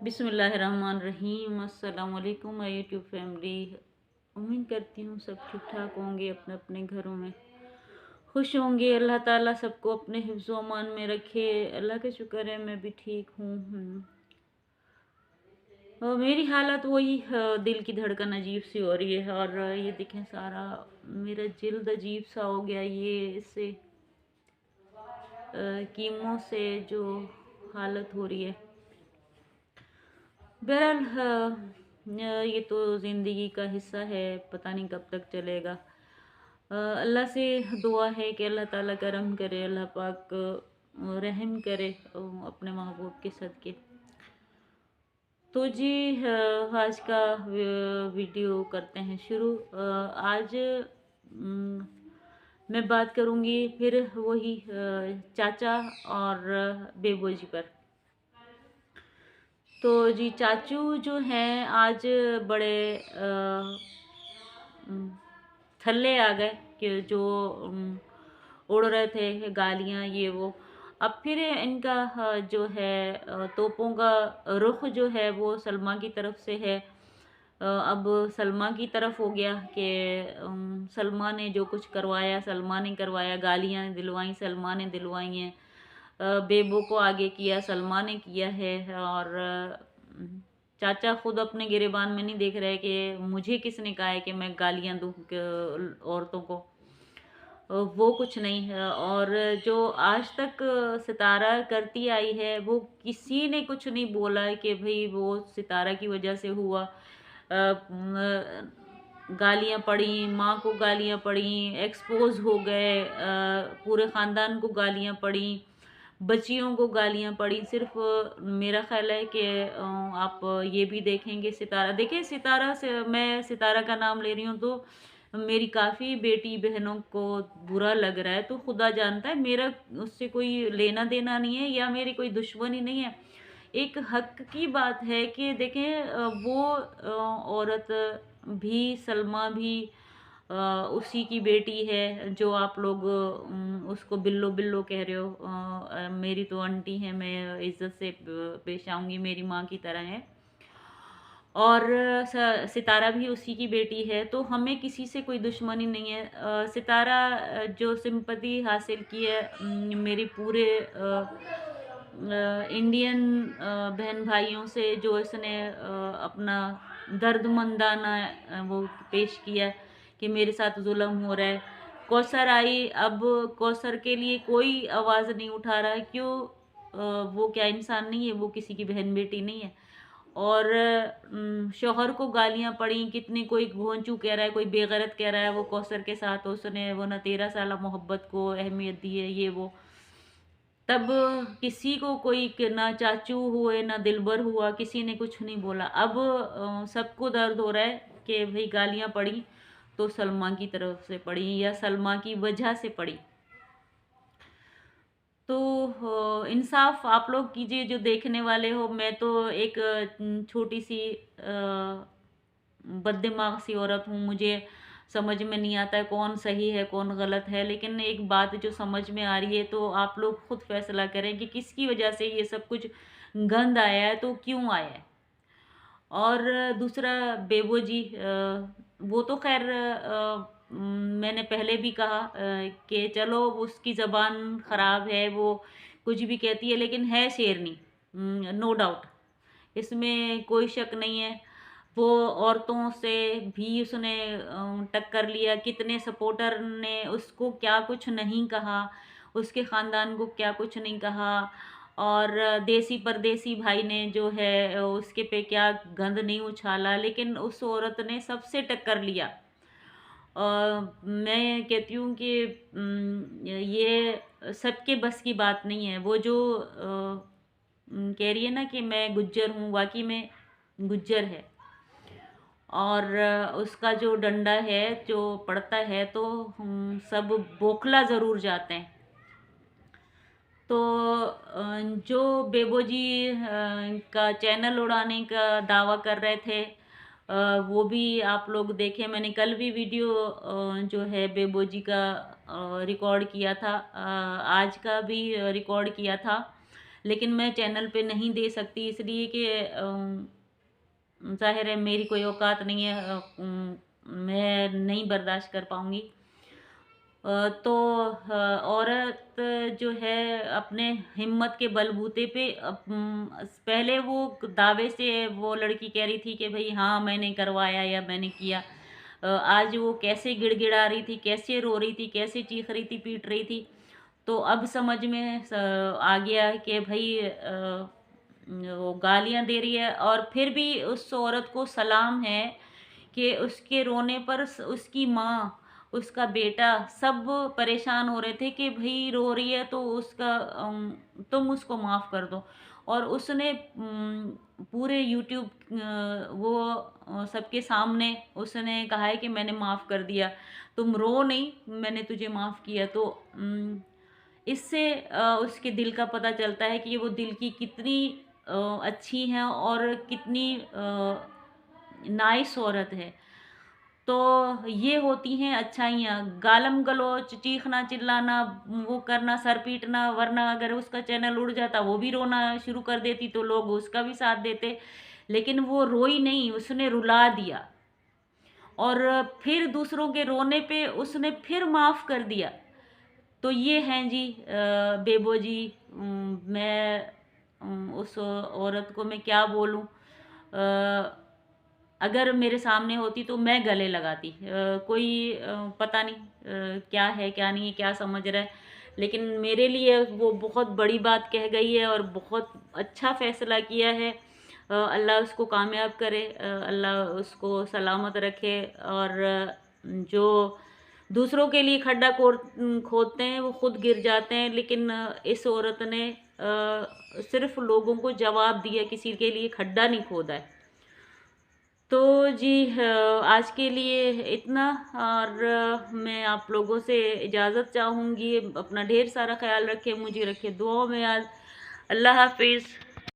बिस्मिल्लाहिर्रहमानिर्रहीम। अस्सलाम वालेकुम माय यूट्यूब फैमिली। उम्मीद करती हूँ सब ठीक ठाक होंगे, अपने अपने घरों में खुश होंगे। अल्लाह ताला सबको अपने हिफ्ज़ व अमान में रखे। अल्लाह का शुक्र है मैं भी ठीक हूँ। और मेरी हालत वही दिल की धड़कन अजीब सी हो रही है। और ये देखें सारा मेरा जिल्द अजीब सा हो गया, ये इससे कीमों से जो हालत हो रही है। बहरहाल ये तो ज़िंदगी का हिस्सा है, पता नहीं कब तक चलेगा। अल्लाह से दुआ है कि अल्लाह ताला करम करे, अल्लाह पाक रहम करे अपने महबूब के सदके। तो जी आज का वीडियो करते हैं शुरू। आज मैं बात करूँगी फिर वही चाचा और बेबो जी पर। तो जी चाचू जो हैं आज बड़े थल्ले आ गए कि जो उड़ रहे थे गालियाँ ये वो। अब फिर इनका जो है तोपों का रुख जो है वो सलमा की तरफ से है। अब सलमा की तरफ हो गया कि सलमा ने जो कुछ करवाया सलमा ने करवाया, गालियाँ दिलवाई सलमा ने दिलवाई हैं। बेबो को आगे किया सलमा ने किया है। और चाचा खुद अपने गिरेबान में नहीं देख रहे कि मुझे किसने कहा है कि मैं गालियां दूं औरतों को। वो कुछ नहीं है। और जो आज तक सितारा करती आई है वो किसी ने कुछ नहीं बोला है कि भाई वो सितारा की वजह से हुआ। गालियां पड़ी, माँ को गालियां पड़ी, एक्सपोज हो गए, पूरे ख़ानदान को गालियां पड़ी, बच्चियों को गालियां पड़ी। सिर्फ मेरा ख्याल है कि आप ये भी देखेंगे सितारा, देखिए सितारा से मैं सितारा का नाम ले रही हूँ तो मेरी काफ़ी बेटी बहनों को बुरा लग रहा है, तो खुदा जानता है मेरा उससे कोई लेना देना नहीं है या मेरी कोई दुश्मनी नहीं है। एक हक की बात है कि देखें वो औरत भी सलमा भी उसी की बेटी है जो आप लोग उसको बिल्लो बिल्लो कह रहे हो। मेरी तो आंटी है, मैं इज्जत से पेश आऊँगी, मेरी माँ की तरह है। और सितारा भी उसी की बेटी है, तो हमें किसी से कोई दुश्मनी नहीं है। सितारा जो सिंपैथी हासिल की है मेरे पूरे इंडियन बहन भाइयों से, जो इसने अपना दर्दमंदाना वो पेश किया कि मेरे साथ जुल्म हो रहा है। कौसर आई, अब कौसर के लिए कोई आवाज़ नहीं उठा रहा है। क्यों? वो क्या इंसान नहीं है? वो किसी की बहन बेटी नहीं है? और शौहर को गालियां पड़ी कितनी, कोई भोंचू कह रहा है, कोई बेगैरत कह रहा है वो कौसर के साथ उसने वो ना 13 साल मोहब्बत को अहमियत दी है ये वो। तब किसी को कोई ना चाचू हुए ना दिलबर हुआ, किसी ने कुछ नहीं बोला। अब सबको दर्द हो रहा है कि भाई गालियां पड़ी तो सलमा की तरफ से पड़ी या सलमा की वजह से पड़ी। तो इंसाफ आप लोग कीजिए जो देखने वाले हो। मैं तो एक छोटी सी बददिमाग सी औरत हूँ, मुझे समझ में नहीं आता है कौन सही है कौन गलत है। लेकिन एक बात जो समझ में आ रही है तो आप लोग खुद फैसला करें कि किसकी वजह से ये सब कुछ गंद आया है, तो क्यों आया है। और दूसरा बेबो जी, वो तो खैर मैंने पहले भी कहा कि चलो उसकी ज़बान ख़राब है, वो कुछ भी कहती है, लेकिन है शेरनी, नो डाउट, इसमें कोई शक नहीं है। वो औरतों से भी उसने टक्कर लिया, कितने सपोर्टर ने उसको क्या कुछ नहीं कहा, उसके ख़ानदान को क्या कुछ नहीं कहा। और देसी परदेसी भाई ने जो है उसके पे क्या गंद नहीं उछाला, लेकिन उस औरत ने सबसे टक्कर लिया। मैं कहती हूँ कि ये सबके बस की बात नहीं है। वो जो कह रही है ना कि मैं गुज्जर हूँ, वाकई में गुज्जर है। और उसका जो डंडा है जो पड़ता है तो हम सब बौखला ज़रूर जाते हैं। तो जो बेबो जी का चैनल उड़ाने का दावा कर रहे थे, वो भी आप लोग देखें। मैंने कल भी वीडियो जो है बेबो जी का रिकॉर्ड किया था, आज का भी रिकॉर्ड किया था। लेकिन मैं चैनल पे नहीं दे सकती, इसलिए कि ज़ाहिर है मेरी कोई औकात नहीं है, मैं नहीं बर्दाश्त कर पाऊँगी। तो औरत जो है अपने हिम्मत के बलबूते पे पहले वो दावे से वो लड़की कह रही थी कि भई हाँ, मैंने करवाया या मैंने किया। आज वो कैसे गिड़गिड़ा रही थी, कैसे रो रही थी, कैसे चीख रही थी, पीट रही थी। तो अब समझ में आ गया कि भई वो गालियाँ दे रही है, और फिर भी उस औरत को सलाम है कि उसके रोने पर उसकी माँ, उसका बेटा सब परेशान हो रहे थे कि भई रो रही है तो उसका तुम उसको माफ़ कर दो। और उसने पूरे यूट्यूब वो सबके सामने उसने कहा है कि मैंने माफ़ कर दिया, तुम रो नहीं, मैंने तुझे माफ़ किया। तो इससे उसके दिल का पता चलता है कि वो दिल की कितनी अच्छी हैं और कितनी नाइस औरत है। तो ये होती हैं अच्छाइयाँ। गालम-गलौच, चीखना-चिल्लाना, वो करना, सर पीटना, वरना अगर उसका चैनल उड़ जाता वो भी रोना शुरू कर देती तो लोग उसका भी साथ देते। लेकिन वो रोई नहीं, उसने रुला दिया, और फिर दूसरों के रोने पे उसने फिर माफ़ कर दिया। तो ये हैं जी बेबो जी। मैं उस औरत को मैं क्या बोलूँ? अगर मेरे सामने होती तो मैं गले लगाती। कोई पता नहीं क्या है, क्या नहीं है, क्या समझ रहा है, लेकिन मेरे लिए वो बहुत बड़ी बात कह गई है और बहुत अच्छा फ़ैसला किया है। अल्लाह उसको कामयाब करे, अल्लाह उसको सलामत रखे, और जो दूसरों के लिए खड्डा खोदते हैं वो खुद गिर जाते हैं, लेकिन इस औरत ने सिर्फ़ लोगों को जवाब दिया, किसी के लिए खड्डा नहीं खोदा है। तो जी आज के लिए इतना, और मैं आप लोगों से इजाज़त चाहूँगी। अपना ढेर सारा ख़्याल रखें, मुझे रखें दुआओं में याद। अल्लाह हाफ़िज़।